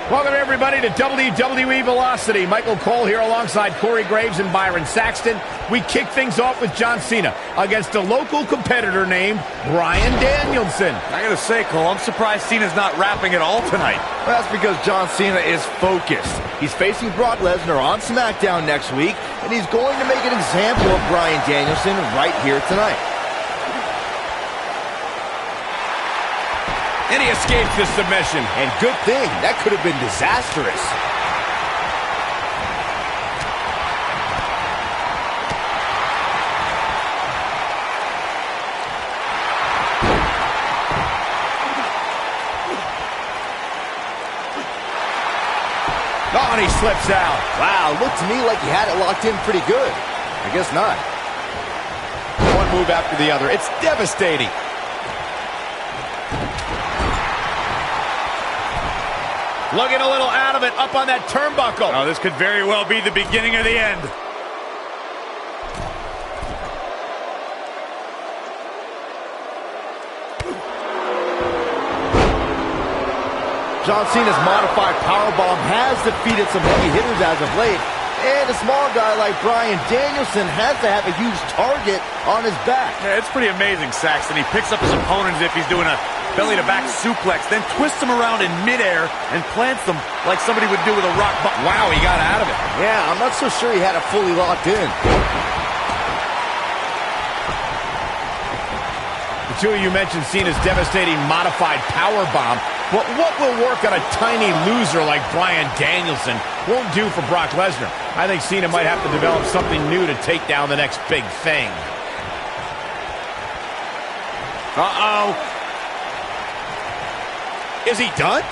Welcome everybody to WWE Velocity. Michael Cole here alongside Corey Graves and Byron Saxton. We kick things off with John Cena against a local competitor named Bryan Danielson. I gotta say, Cole, I'm surprised Cena's not rapping at all tonight. Well, that's because John Cena is focused. He's facing Brock Lesnar on SmackDown next week, and he's going to make an example of Bryan Danielson right here tonight. And he escapes the submission. And good thing, that could have been disastrous. Oh, and he slips out. Wow, looked to me like he had it locked in pretty good. I guess not. One move after the other. It's devastating. Looking a little out of it, up on that turnbuckle. Oh, this could very well be the beginning of the end. John Cena's modified powerbomb has defeated some heavy hitters as of late, and a small guy like Bryan Danielson has to have a huge target on his back. Yeah, it's pretty amazing, Saxton. He picks up his opponent as if he's doing a belly-to-back suplex, then twists him around in midair and plants them like somebody would do with a rock. Wow, he got out of it. Yeah, I'm not so sure he had it fully locked in. The two of you mentioned Cena's devastating modified powerbomb. But what will work on a tiny loser like Bryan Danielson won't do for Brock Lesnar. I think Cena might have to develop something new to take down the next big thing. Uh-oh. Is he done?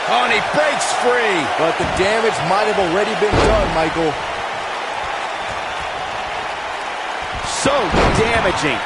Oh, and he breaks free. But the damage might have already been done, Michael. So damaging.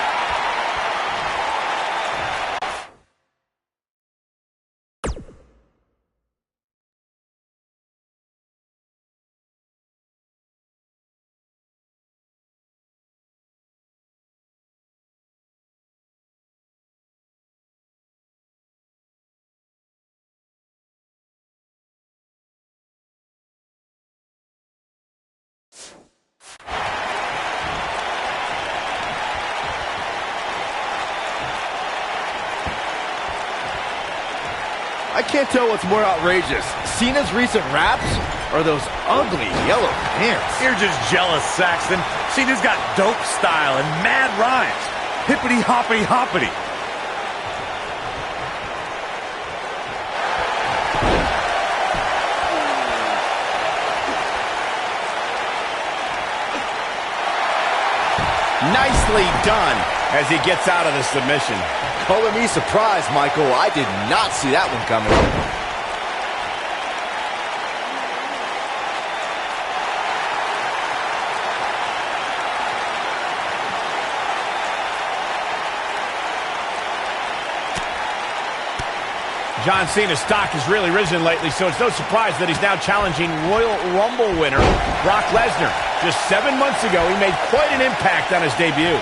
I can't tell what's more outrageous, Cena's recent raps or those ugly yellow pants. You're just jealous, Saxton. Cena's got dope style and mad rhymes. Hippity hoppity hoppity. Nicely done as he gets out of the submission. Color me surprised, Michael. I did not see that one coming. John Cena's stock has really risen lately, so it's no surprise that he's now challenging Royal Rumble winner Brock Lesnar. Just 7 months ago, he made quite an impact on his debut.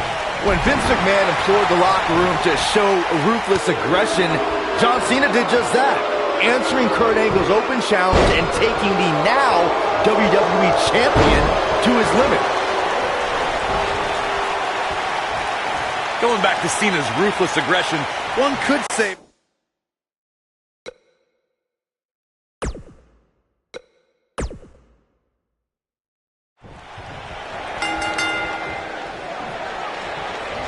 When Vince McMahon implored the locker room to show ruthless aggression, John Cena did just that, answering Kurt Angle's open challenge and taking the now WWE Champion to his limit. Going back to Cena's ruthless aggression, one could say...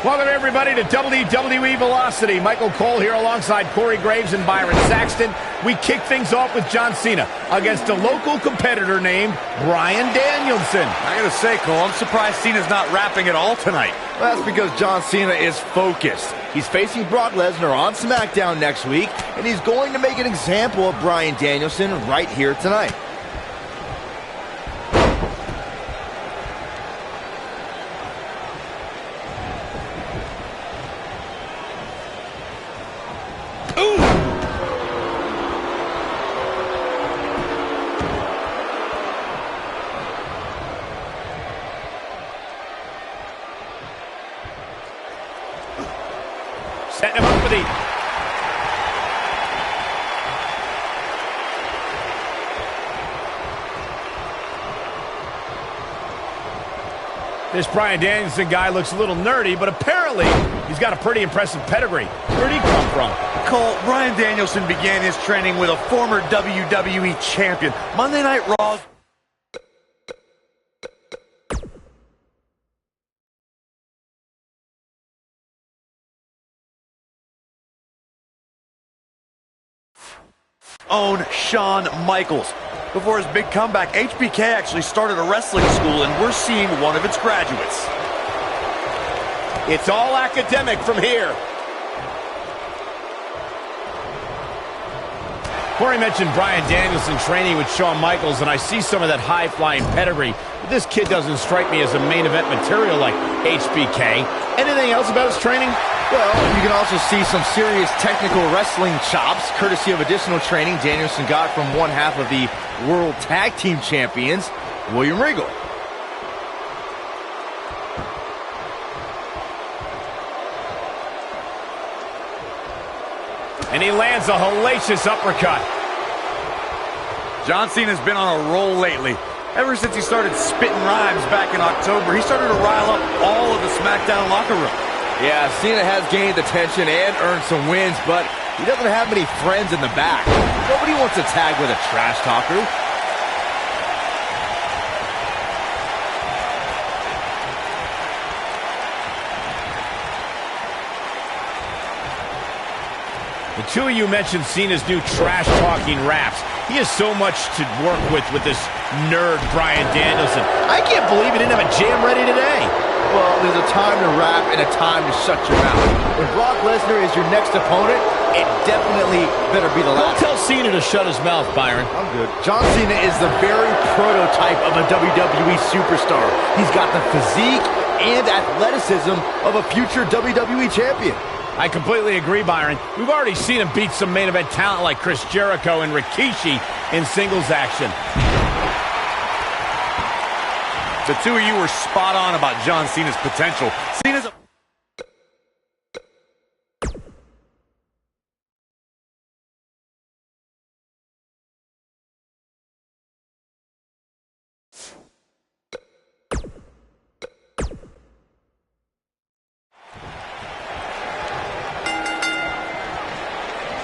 Welcome everybody to WWE Velocity. Michael Cole here alongside Corey Graves and Byron Saxton. We kick things off with John Cena against a local competitor named Bryan Danielson. I gotta say, Cole, I'm surprised Cena's not rapping at all tonight. Well, that's because John Cena is focused. He's facing Brock Lesnar on SmackDown next week, and he's going to make an example of Bryan Danielson right here tonight. Setting him up for the... This Bryan Danielson guy looks a little nerdy, but apparently he's got a pretty impressive pedigree. Where'd he come from? Cole, Bryan Danielson began his training with a former WWE champion. Monday Night Raw. Own Shawn Michaels. Before his big comeback, HBK actually started a wrestling school, and we're seeing one of its graduates. It's all academic from here. Corey mentioned Bryan Danielson training with Shawn Michaels, and I see some of that high-flying pedigree. But this kid doesn't strike me as a main event material like HBK. Anything else about his training? Well, you can also see some serious technical wrestling chops, courtesy of additional training Danielson got from one half of the World Tag Team Champions, William Regal. And he lands a hellacious uppercut. John Cena's been on a roll lately. Ever since he started spitting rhymes back in October, he started to rile up all of the SmackDown locker room. Yeah, Cena has gained attention and earned some wins, but he doesn't have many friends in the back. Nobody wants to tag with a trash talker. The two of you mentioned Cena's new trash-talking raps. He has so much to work with this nerd Bryan Danielson. I can't believe he didn't have a jam ready today. Well, there's a time to rap and a time to shut your mouth. When Brock Lesnar is your next opponent, it definitely better be the last. Don't tell Cena to shut his mouth, Byron. I'm good. John Cena is the very prototype of a WWE superstar. He's got the physique and athleticism of a future WWE champion. I completely agree, Byron. We've already seen him beat some main event talent like Chris Jericho and Rikishi in singles action. The two of you were spot on about John Cena's potential. Cena's a...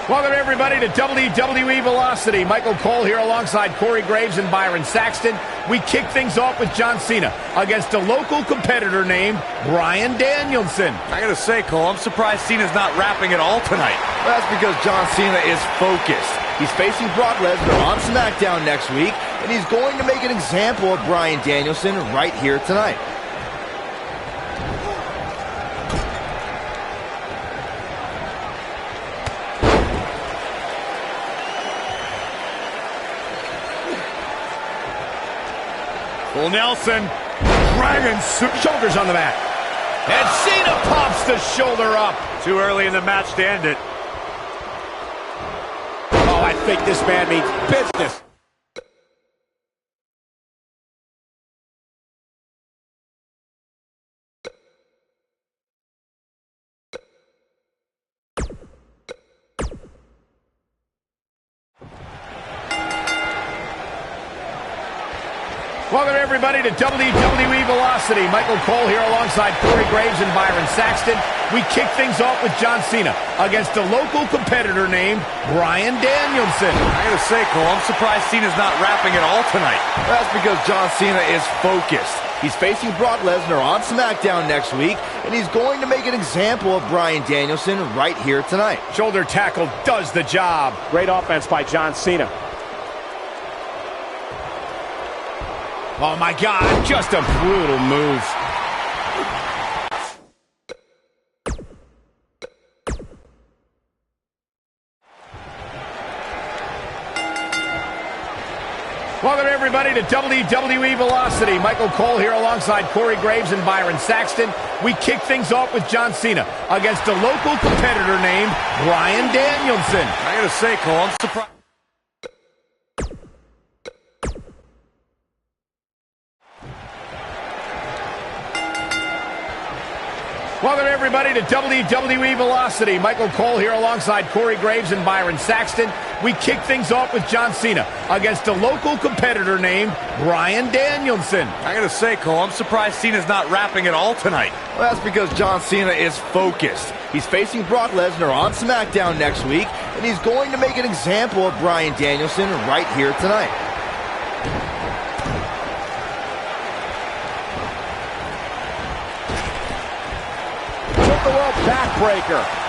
Welcome, everybody, to WWE Velocity. Michael Cole here alongside Corey Graves and Byron Saxton. We kick things off with John Cena against a local competitor named Bryan Danielson. I gotta say, Cole, I'm surprised Cena's not rapping at all tonight. That's because John Cena is focused. He's facing Brock Lesnar on SmackDown next week, and he's going to make an example of Bryan Danielson right here tonight. Full Nelson, Dragon shoulders on the mat. And Cena pops the shoulder up. Too early in the match to end it. Oh, I think this man means business. Welcome, everybody, to WWE Velocity. Michael Cole here alongside Corey Graves and Byron Saxton. We kick things off with John Cena against a local competitor named Bryan Danielson. I gotta say, Cole, I'm surprised Cena's not rapping at all tonight. That's because John Cena is focused. He's facing Brock Lesnar on SmackDown next week, and he's going to make an example of Bryan Danielson right here tonight. Shoulder tackle does the job. Great offense by John Cena. Oh, my God, just a brutal move. Welcome, everybody, to WWE Velocity. Michael Cole here alongside Corey Graves and Byron Saxton. We kick things off with John Cena against a local competitor named Bryan Danielson. I gotta say, Cole, I'm surprised. Welcome, everybody, to WWE Velocity. Michael Cole here alongside Corey Graves and Byron Saxton. we kick things off with John Cena against a local competitor named Bryan Danielson. I gotta say, Cole, I'm surprised Cena's not rapping at all tonight. Well, that's because John Cena is focused. He's facing Brock Lesnar on SmackDown next week, and he's going to make an example of Bryan Danielson right here tonight. Took the world backbreaker.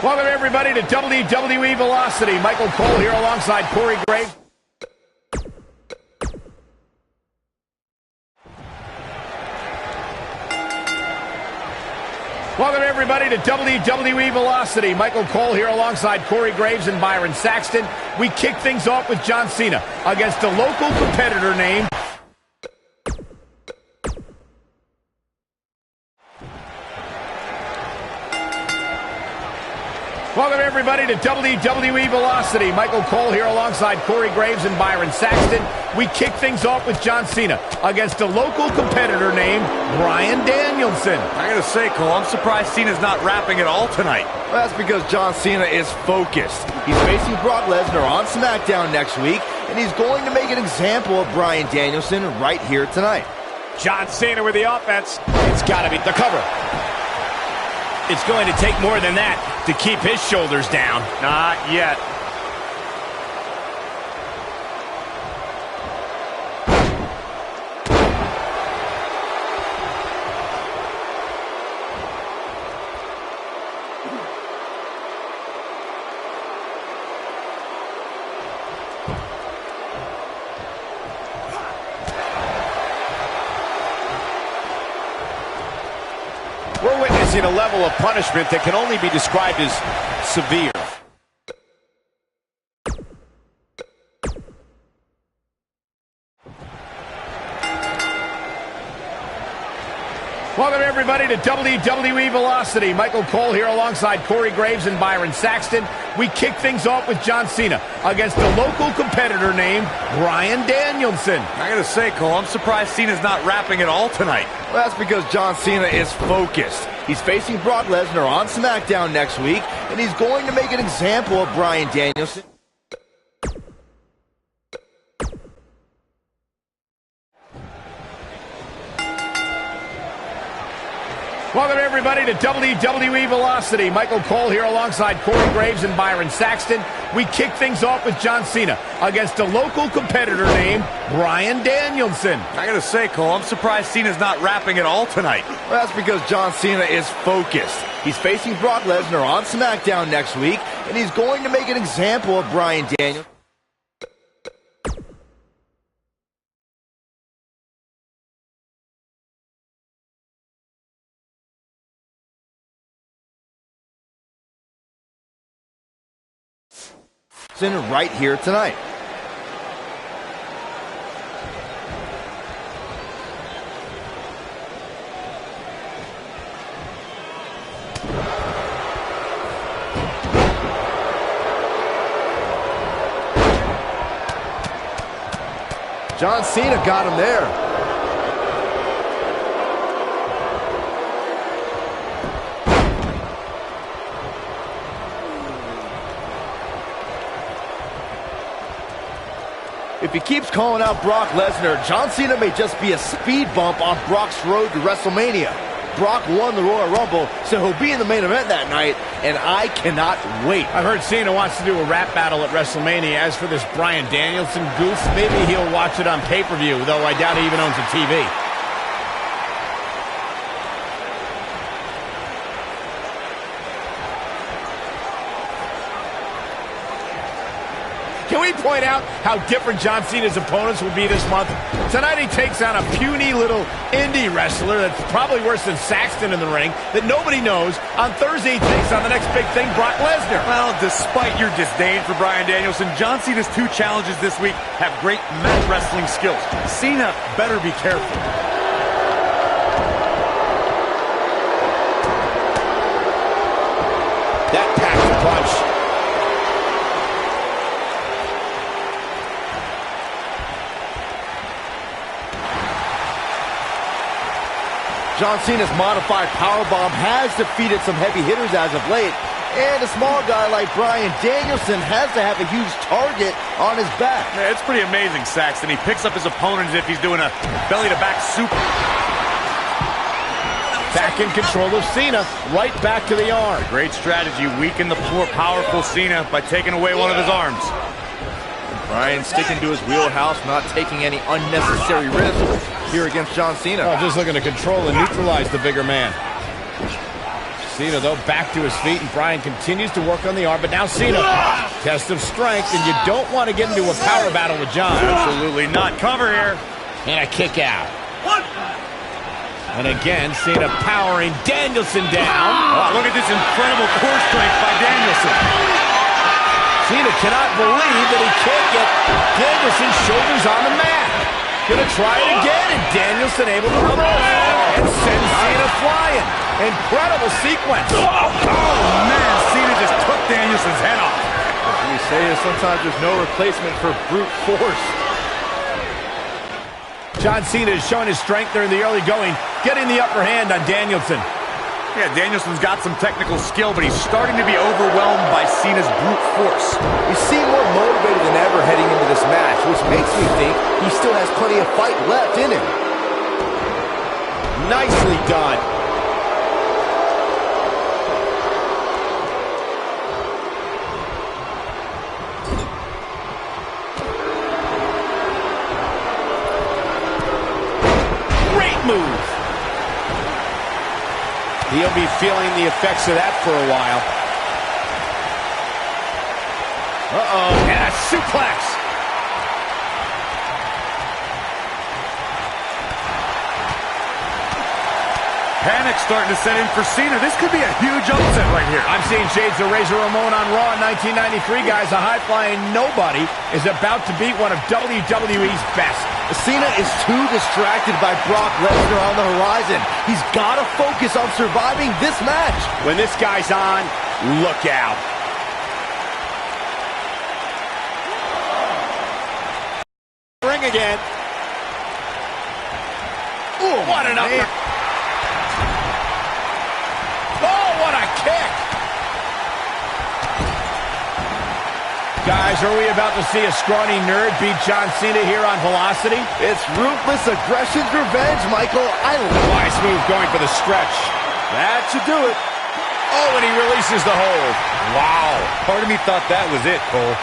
Welcome, everybody, to WWE Velocity. Michael Cole here alongside Corey Graves. Welcome, everybody, to WWE Velocity. Michael Cole here alongside Corey Graves and Byron Saxton. We kick things off with John Cena against a local competitor named... Welcome, everybody, to WWE Velocity. Michael Cole here alongside Corey Graves and Byron Saxton. We kick things off with John Cena against a local competitor named Bryan Danielson. I gotta say, Cole, I'm surprised Cena's not rapping at all tonight. Well, that's because John Cena is focused. He's facing Brock Lesnar on SmackDown next week, and he's going to make an example of Bryan Danielson right here tonight. John Cena with the offense. It's got to be the cover. It's going to take more than that to keep his shoulders down. Not yet. We're witnessing a level of punishment that can only be described as severe. Welcome, everybody, to WWE Velocity. Michael Cole here alongside Corey Graves and Byron Saxton. We kick things off with John Cena against a local competitor named Bryan Danielson. I gotta say, Cole, I'm surprised Cena's not rapping at all tonight. Well, that's because John Cena is focused. He's facing Brock Lesnar on SmackDown next week, and he's going to make an example of Bryan Danielson. Welcome, everybody, to WWE Velocity. Michael Cole here alongside Corey Graves and Byron Saxton. We kick things off with John Cena against a local competitor named Bryan Danielson. I gotta say, Cole, I'm surprised Cena's not rapping at all tonight. Well, that's because John Cena is focused. He's facing Brock Lesnar on SmackDown next week, and he's going to make an example of Bryan Danielson. Right here tonight. John Cena got him there. If he keeps calling out Brock Lesnar, John Cena may just be a speed bump on Brock's road to WrestleMania. Brock won the Royal Rumble, so he'll be in the main event that night, and I cannot wait. I've heard Cena wants to do a rap battle at WrestleMania. As for this Bryan Danielson goof, maybe he'll watch it on pay-per-view, though I doubt he even owns a TV. Can we we point out how different John Cena's opponents will be this month? Tonight he takes on a puny little indie wrestler that's probably worse than Saxton in the ring that nobody knows. On Thursday he takes on the next big thing, Brock Lesnar. Well, despite your disdain for Bryan Danielson, John Cena's 2 challenges this week have great mat wrestling skills. Cena better be careful. That packed a punch. John Cena's modified powerbomb has defeated some heavy hitters as of late, and a small guy like Bryan Danielson has to have a huge target on his back. Yeah, it's pretty amazing, Saxton. He picks up his opponent as if he's doing a belly-to-back super. Back in control of Cena, right back to the arm. Great strategy, weaken the poor, powerful Cena by taking away one of his arms. Bryan sticking to his wheelhouse, not taking any unnecessary risks here against John Cena. Oh, just looking to control and neutralize the bigger man. Cena, though, back to his feet, and Bryan continues to work on the arm, but now Cena, test of strength, and you don't want to get into a power battle with John. Absolutely not. Cover here. And a kick out. And again, Cena powering Danielson down. Oh, look at this incredible core strength by Danielson. Cena cannot believe that he can't get Danielson's shoulders on the mat. Gonna try it again, and Danielson able to reverse and send Cena flying. Incredible sequence. Oh, man, Cena just took Danielson's head off. As we say, sometimes there's no replacement for brute force. John Cena is showing his strength there in the early going, getting the upper hand on Danielson. Yeah, Danielson's got some technical skill, but he's starting to be overwhelmed by Cena's brute force. He seemed more motivated than ever heading into this match, which makes me think he still has plenty of fight left in him. Nicely done. Great move. He'll be feeling the effects of that for a while. Uh-oh, and a suplex. Panic starting to set in for Cena. This could be a huge upset right here. I'm seeing shades of Razor Ramon on Raw in 1993, guys. A high-flying nobody is about to beat one of WWE's best. Cena is too distracted by Brock Lesnar on the horizon. He's got to focus on surviving this match. When this guy's on, look out. Ring again. Ooh, what an upper. Oh, what a kick. Guys, are we about to see a scrawny nerd beat John Cena here on Velocity? It's ruthless aggression's revenge, Michael. I love it. Nice move going for the stretch. That should do it. Oh, and he releases the hold. Wow. Part of me thought that was it, Cole.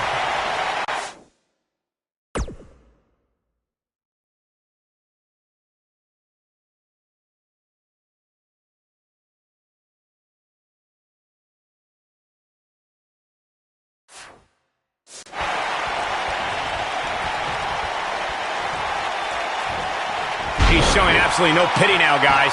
He's showing absolutely no pity now, guys.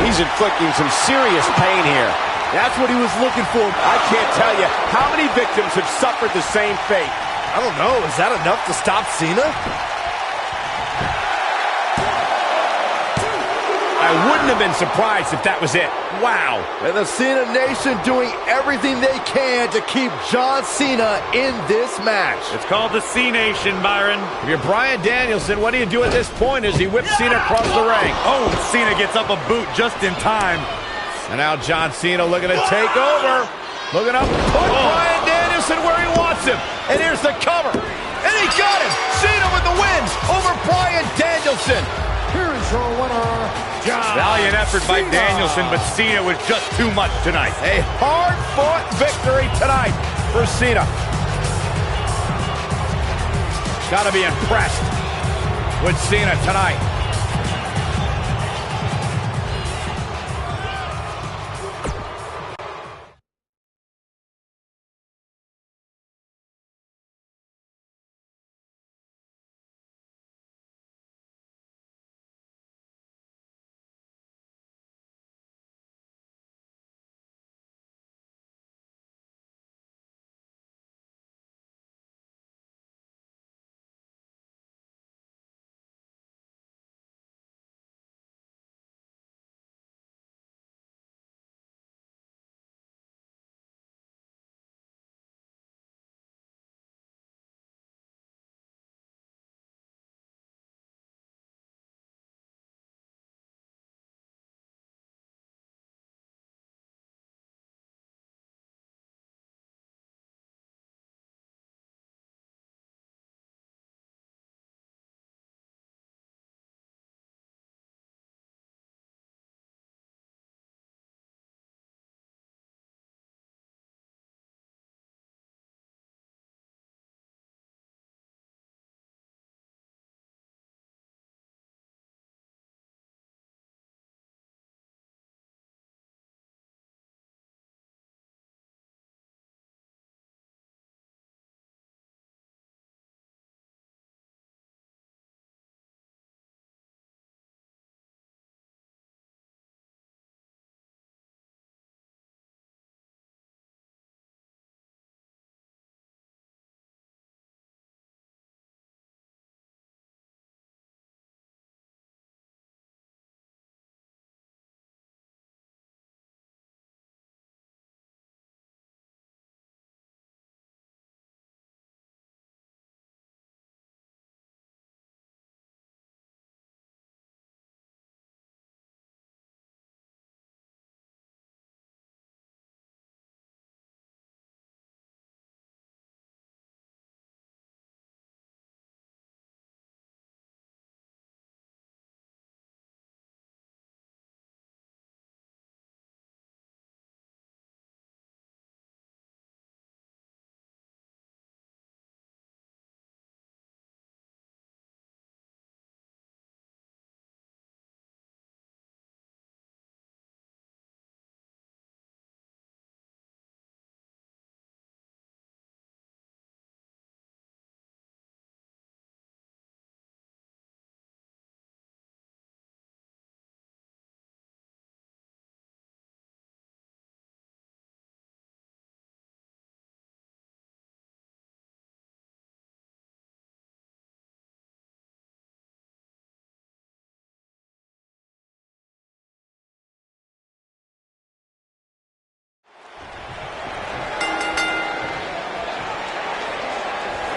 He's inflicting some serious pain here. That's what he was looking for. I can't tell you how many victims have suffered the same fate. I don't know. Is that enough to stop Cena? I wouldn't have been surprised if that was it. Wow. And the Cena Nation doing everything they can to keep John Cena in this match. It's called the C Nation, Byron. If you're Bryan Danielson, what do you do at this point as he whips Cena across the ring? Oh, Cena gets up a boot just in time. And now John Cena looking to take over. Looking up, put Bryan Danielson where he wants him. And here's the cover. And he got him. Cena with the win over Bryan Danielson. Here's your winner, John Valiant effort by Cena. Danielson, but Cena was just too much tonight. A hard-fought victory tonight for Cena. Gotta be impressed with Cena tonight.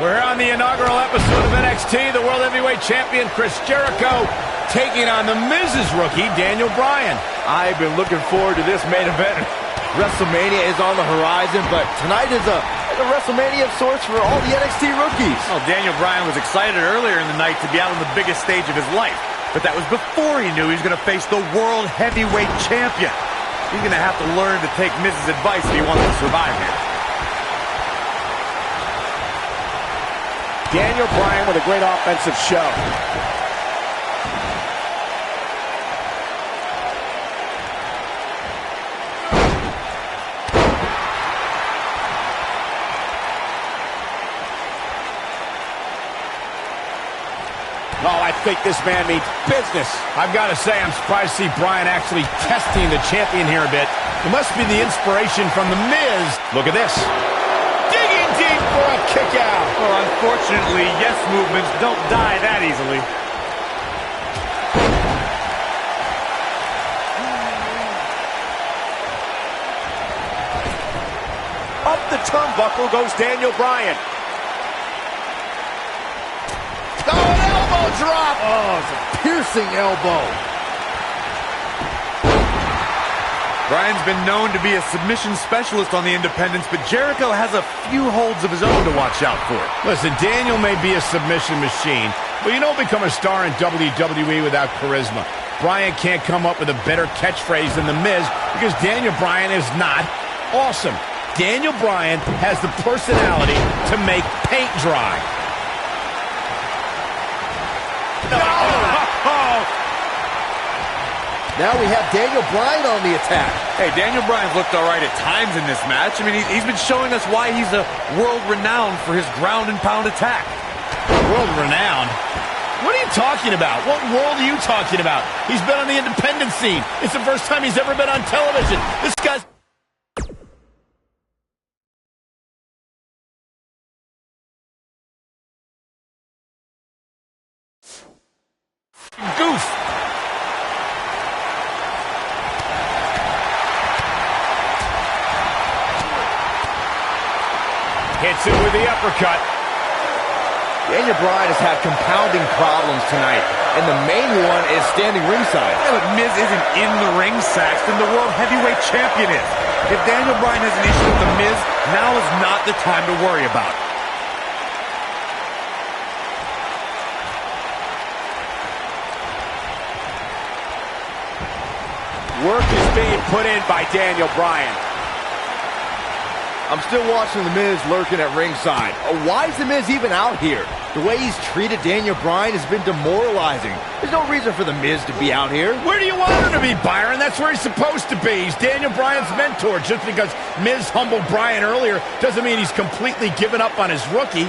We're here on the inaugural episode of NXT. The World Heavyweight Champion Chris Jericho taking on the Miz's rookie, Daniel Bryan. I've been looking forward to this main event. WrestleMania is on the horizon, but tonight is a WrestleMania of sorts for all the NXT rookies. Well, Daniel Bryan was excited earlier in the night to be out on the biggest stage of his life, but that was before he knew he was going to face the World Heavyweight Champion. He's going to have to learn to take Miz's advice if he wants to survive here. Daniel Bryan with a great offensive show. Oh, I think this man means business. I've got to say, I'm surprised to see Bryan actually testing the champion here a bit. It must be the inspiration from The Miz. Look at this. Digging deep for a kick out. Well, unfortunately, yes movements don't die that easily. Up the turnbuckle goes Daniel Bryan. Oh, an elbow drop. Oh, it's a piercing elbow. Bryan's been known to be a submission specialist on the independents, but Jericho has a few holds of his own to watch out for. Listen, Daniel may be a submission machine, but you don't become a star in WWE without charisma. Bryan can't come up with a better catchphrase than The Miz because Daniel Bryan is not awesome. Daniel Bryan has the personality to make paint dry. Now we have Daniel Bryan on the attack. Hey, Daniel Bryan's looked all right at times in this match. I mean, he's been showing us why he's a world-renowned for his ground-and-pound attack. World-renowned? What are you talking about? What world are you talking about? He's been on the independent scene. It's the first time he's ever been on television. This guy's... goof. Hits it with the uppercut. Daniel Bryan has had compounding problems tonight, and the main one is standing ringside. Yeah, but Miz isn't in the ring, Saxton. The World Heavyweight Champion is. If Daniel Bryan has an issue with the Miz, now is not the time to worry about it. Work is being put in by Daniel Bryan. I'm still watching The Miz lurking at ringside. Why is The Miz even out here? The way he's treated Daniel Bryan has been demoralizing. There's no reason for The Miz to be out here. Where do you want him to be, Byron? That's where he's supposed to be. He's Daniel Bryan's mentor. Just because Miz humbled Bryan earlier doesn't mean he's completely given up on his rookie.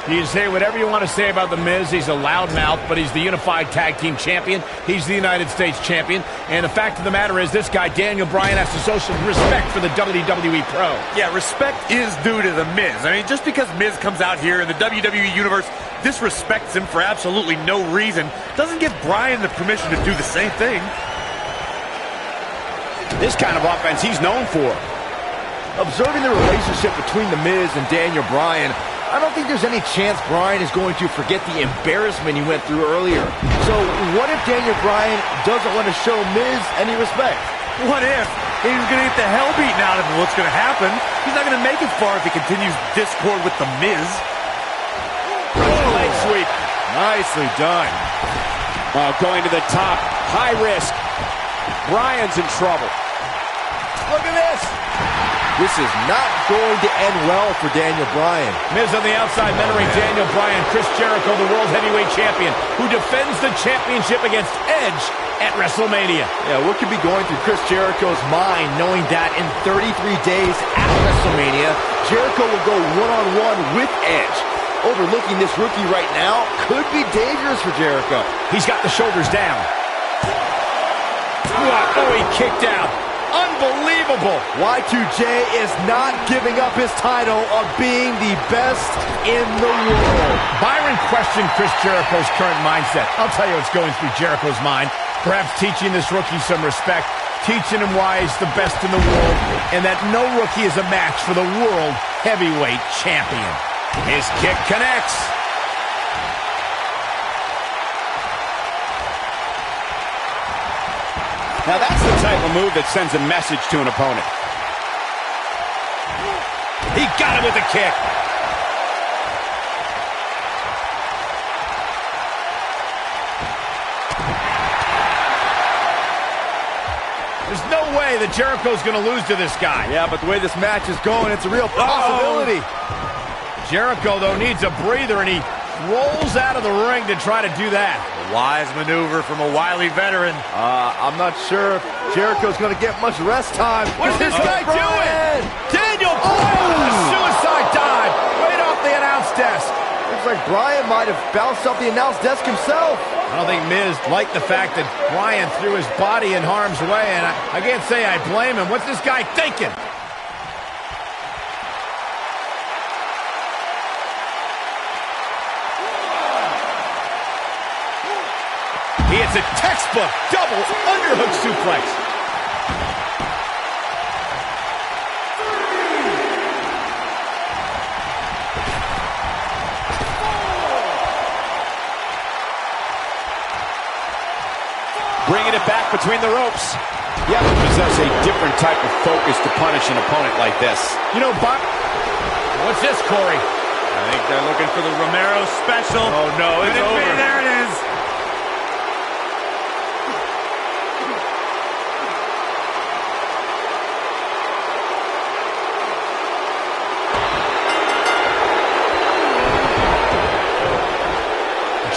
You can say whatever you want to say about The Miz. He's a loudmouth, but he's the unified tag team champion. He's the United States champion. And the fact of the matter is, this guy, Daniel Bryan, has to show some respect for the WWE Pro. Yeah, respect is due to The Miz. I mean, just because Miz comes out here in the WWE Universe disrespects him for absolutely no reason, doesn't give Bryan the permission to do the same thing. This kind of offense he's known for. Observing the relationship between The Miz and Daniel Bryan, I don't think there's any chance Bryan is going to forget the embarrassment he went through earlier. So what if Daniel Bryan doesn't want to show Miz any respect? What if he's going to get the hell beaten out of him? What's going to happen? He's not going to make it far if he continues discord with The Miz. Leg sweep. Nicely done. Going to the top. High risk. Bryan's in trouble. Look at this. This is not going to end well for Daniel Bryan. Miz on the outside mentoring Daniel Bryan. Chris Jericho, the World Heavyweight Champion, who defends the championship against Edge at WrestleMania. Yeah, what could be going through Chris Jericho's mind knowing that in 33 days at WrestleMania, Jericho will go one-on-one with Edge? Overlooking this rookie right now could be dangerous for Jericho. He's got the shoulders down. Oh, he kicked out. Unbelievable. Y2J is not giving up his title of being the best in the world. Byron questioned Chris Jericho's current mindset. I'll tell you what's going through Jericho's mind. Perhaps teaching this rookie some respect, teaching him why he's the best in the world, and that no rookie is a match for the World Heavyweight Champion. His kick connects. Now that's the type of move that sends a message to an opponent. He got him with a kick. There's no way that Jericho's going to lose to this guy. Yeah, but the way this match is going, it's a real possibility. Jericho, though, needs a breather, and he rolls out of the ring to try to do that. A wise maneuver from a wily veteran. I'm not sure if Jericho's going to get much rest time. What's this guy doing? Daniel Bryan with a suicide dive right off the announce desk. Looks like Bryan might have bounced off the announce desk himself. I don't think Miz liked the fact that Bryan threw his body in harm's way, and I can't say I blame him. What's this guy thinking? He hits a textbook double underhook suplex. Bringing it back between the ropes. You have to possess a different type of focus to punish an opponent like this. You know, Bob, what's this, Corey? I think they're looking for the Romero special. Oh, no, it's over. There it is.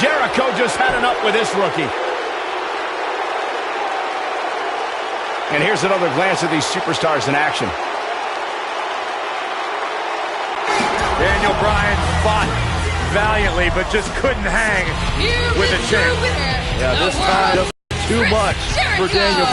Jericho just had enough with this rookie. And here's another glance at these superstars in action. Daniel Bryan fought valiantly, but just couldn't hang with the champ. Yeah, this time too much for Daniel.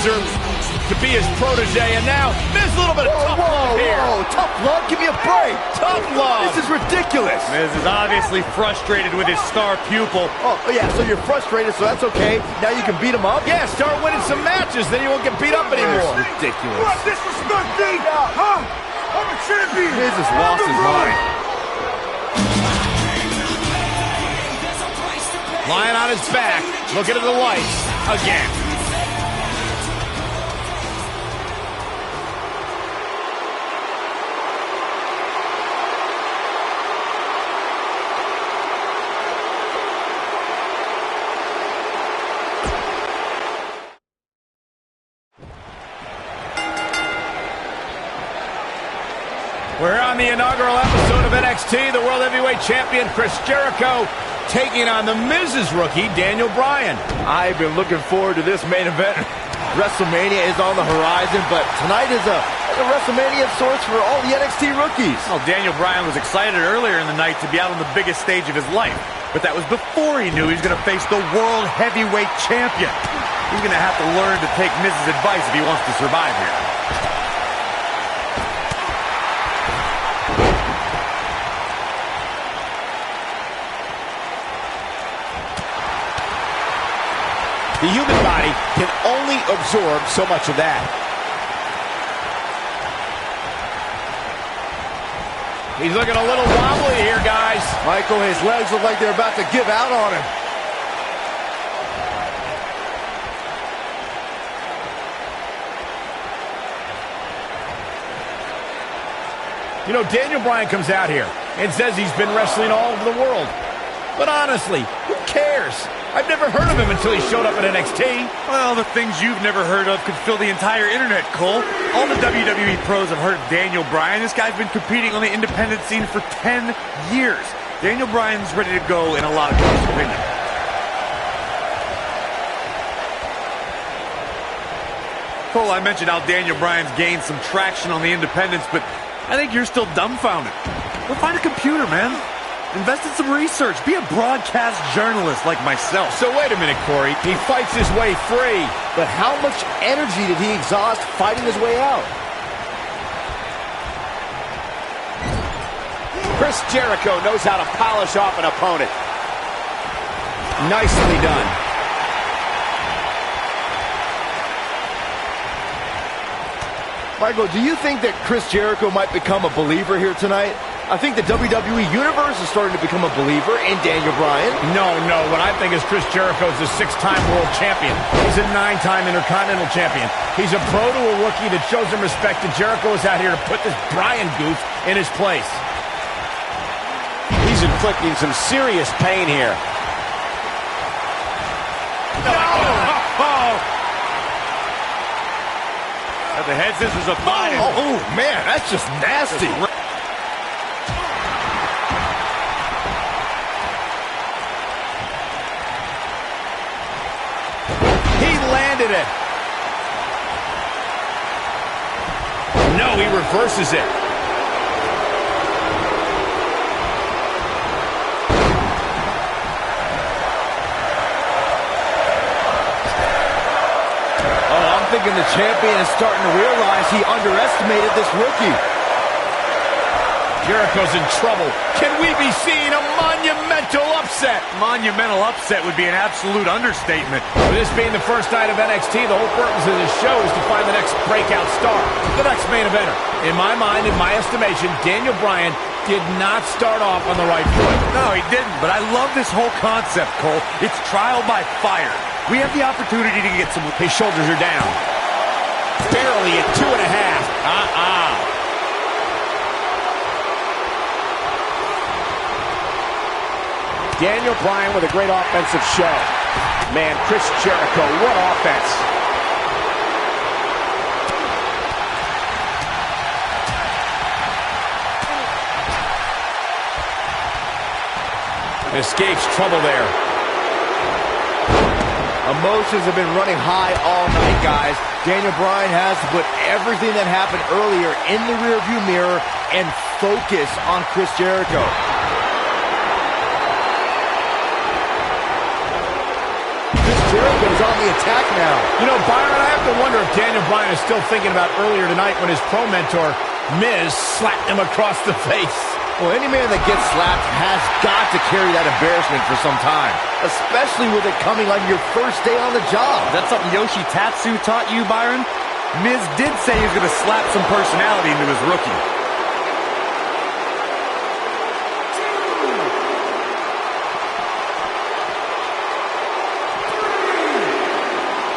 To be his protege, and now Miz a little bit of tough love here. Whoa, tough love? Give me a break. Tough love. This is ridiculous. Miz is obviously frustrated with his star pupil. Oh, yeah, so you're frustrated, so that's okay. Now you can beat him up? Yeah, start winning some matches, then you won't get beat up anymore. It's ridiculous. What, disrespect me? Huh? I'm a champion. Miz has lost his mind. Lying on his back, looking at the lights again. We're on the inaugural episode of NXT. The World Heavyweight Champion Chris Jericho taking on the Miz's rookie, Daniel Bryan. I've been looking forward to this main event. WrestleMania is on the horizon, but tonight is a WrestleMania of sorts for all the NXT rookies. Well, Daniel Bryan was excited earlier in the night to be out on the biggest stage of his life, but that was before he knew he was going to face the World Heavyweight Champion. He's going to have to learn to take Miz's advice if he wants to survive here. The human body can only absorb so much of that. He's looking a little wobbly here, guys. Michael, his legs look like they're about to give out on him. You know, Daniel Bryan comes out here and says he's been wrestling all over the world. But honestly, who cares? I've never heard of him until he showed up at NXT. Well, the things you've never heard of could fill the entire internet, Cole. All the WWE pros have heard of Daniel Bryan. This guy's been competing on the independent scene for 10 years. Daniel Bryan's ready to go in a lot of people's opinion. Cole, I mentioned how Daniel Bryan's gained some traction on the independents, but I think you're still dumbfounded. Go find a computer, man. Invest in some research. Be a broadcast journalist like myself. So wait a minute, Corey. He fights his way free. But how much energy did he exhaust fighting his way out? Chris Jericho knows how to polish off an opponent. Nicely done. Michael, do you think that Chris Jericho might become a believer here tonight? I think the WWE Universe is starting to become a believer in Daniel Bryan. No. What I think is Chris Jericho is a 6-time world champion. He's a 9-time Intercontinental champion. He's a pro to a rookie that shows him respect, and Jericho is out here to put this Bryan goof in his place. He's inflicting some serious pain here. The head scissors are fine. Oh, man, that's just nasty. He landed it. No, he reverses it. I'm thinking the champion is starting to realize he underestimated this rookie. Jericho's in trouble. Can we be seeing a monumental upset? Monumental upset would be an absolute understatement. With this being the first night of NXT, the whole purpose of this show is to find the next breakout star, the next main eventer. In my mind, in my estimation, Daniel Bryan did not start off on the right foot. No, he didn't, but I love this whole concept, Cole. It's trial by fire. We have the opportunity to get some... His shoulders are down. Barely at 2.5. Daniel Bryan with a great offensive show. Man, Chris Jericho, what offense. Escapes trouble there. Emotions have been running high all night, guys. Daniel Bryan has to put everything that happened earlier in the rearview mirror and focus on Chris Jericho. Chris Jericho is on the attack now. You know, Byron, I have to wonder if Daniel Bryan is still thinking about earlier tonight when his pro mentor, Miz, slapped him across the face. Well, any man that gets slapped has got to carry that embarrassment for some time, especially with it coming on your first day on the job. That's something Yoshi Tatsu taught you, Byron? Miz did say he was going to slap some personality into his rookie.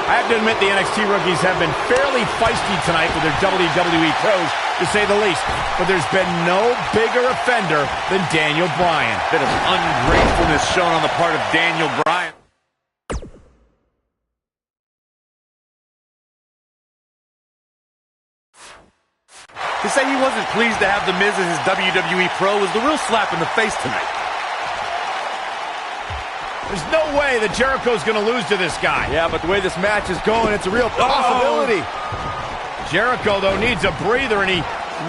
I have to admit the NXT rookies have been fairly feisty tonight with their WWE pros, to say the least. But there's been no bigger offender than Daniel Bryan. Bit of ungratefulness shown on the part of Daniel Bryan. To say he wasn't pleased to have The Miz as his WWE pro was the real slap in the face tonight. There's no way that Jericho's going to lose to this guy. Yeah, but the way this match is going, it's a real possibility. Jericho, though, needs a breather, and he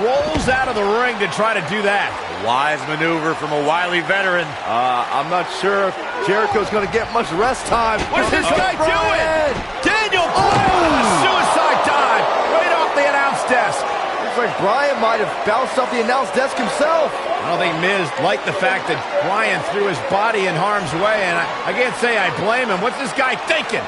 rolls out of the ring to try to do that. A wise maneuver from a wily veteran. I'm not sure if Jericho's going to get much rest time. What's this guy doing? Daniel Oh! Bryan, suicide dive right off the announce desk. Looks like Bryan might have bounced off the announce desk himself. I don't think Miz liked the fact that Bryan threw his body in harm's way, and I can't say I blame him. What's this guy thinking?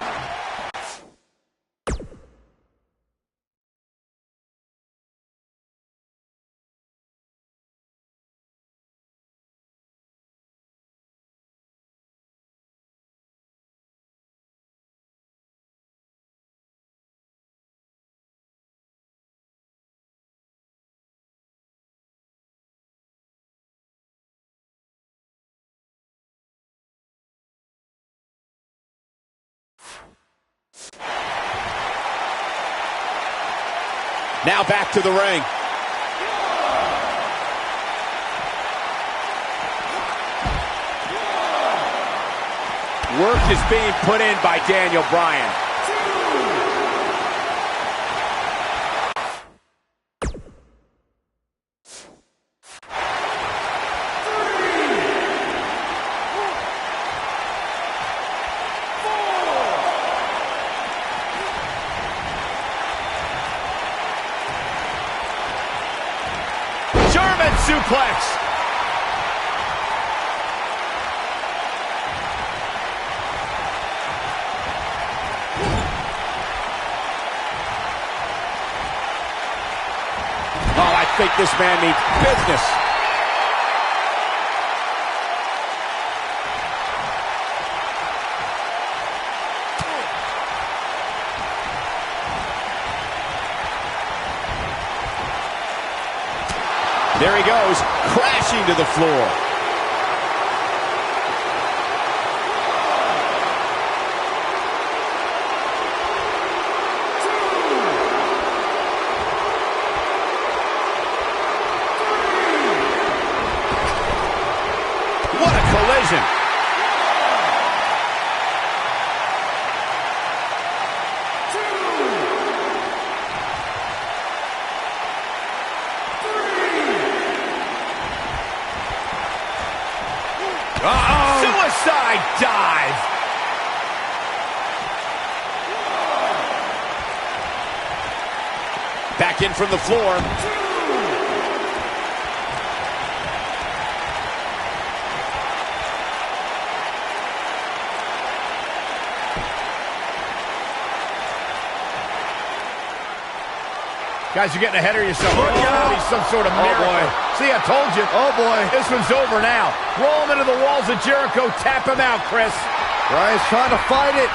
Now back to the ring. Work is being put in by Daniel Bryan. German suplex. Oh, I think this man needs business. There he goes, crashing to the floor. What a collision. Suicide dive. Back in from the floor. Guys, you're getting ahead of yourself. Look out, he's some sort of miracle. boy. See, I told you. Oh, boy. This one's over now. Roll him into the walls of Jericho. Tap him out, Chris. Bryan's trying to fight it.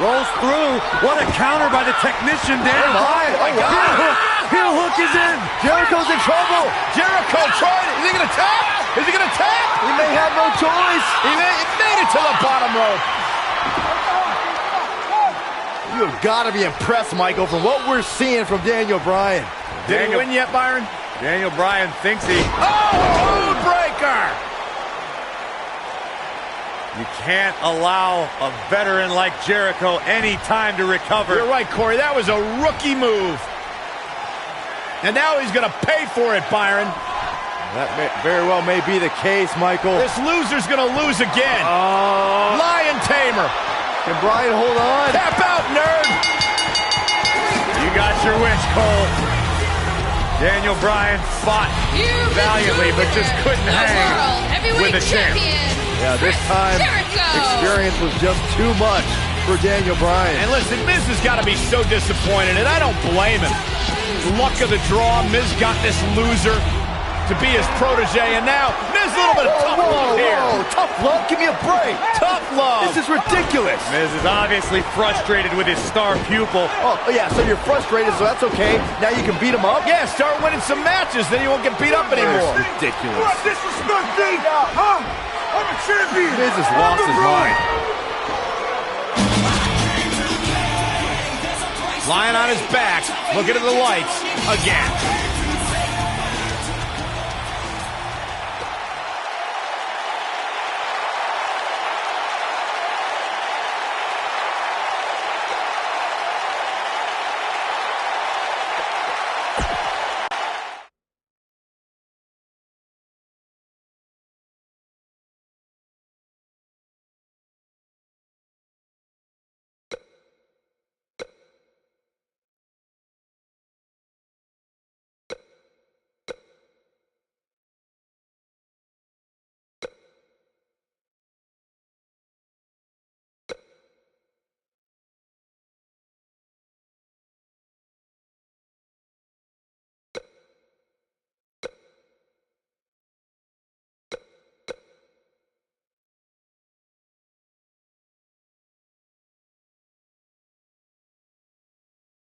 Rolls through. What a counter by the technician, Daniel Bryan. Oh, my God. Heel hook is in. Jericho's in trouble. Jericho tried it. Is he going to tap? Is he going to tap? He may have no choice. He made it to the bottom rope. You have got to be impressed, Michael, from what we're seeing from Daniel Bryan. Did he win yet, Byron? Daniel Bryan thinks he... Oh, breaker! You can't allow a veteran like Jericho any time to recover. You're right, Corey. That was a rookie move. And now he's going to pay for it, Byron. That very well may be the case, Michael. This loser's going to lose again. Lion Tamer. Can Bryan hold on? Tap out, nerd. You got your wish, Cole. Daniel Bryan fought valiantly, but just couldn't hang with the champ. Yeah, this time, experience was just too much for Daniel Bryan. And listen, Miz has got to be so disappointed, and I don't blame him. Luck of the draw, Miz got this loser to be his protege, and now Miz a little bit of tough love here. Tough love? Give me a break. Tough love. This is ridiculous. Miz is obviously frustrated with his star pupil. Oh, yeah, so you're frustrated, so that's okay. Now you can beat him up? Yeah, start winning some matches, then you won't get beat up anymore. Ridiculous. What, disrespect me? Huh? I'm a champion. Miz has lost his mind. Lying on his back, looking at the lights again.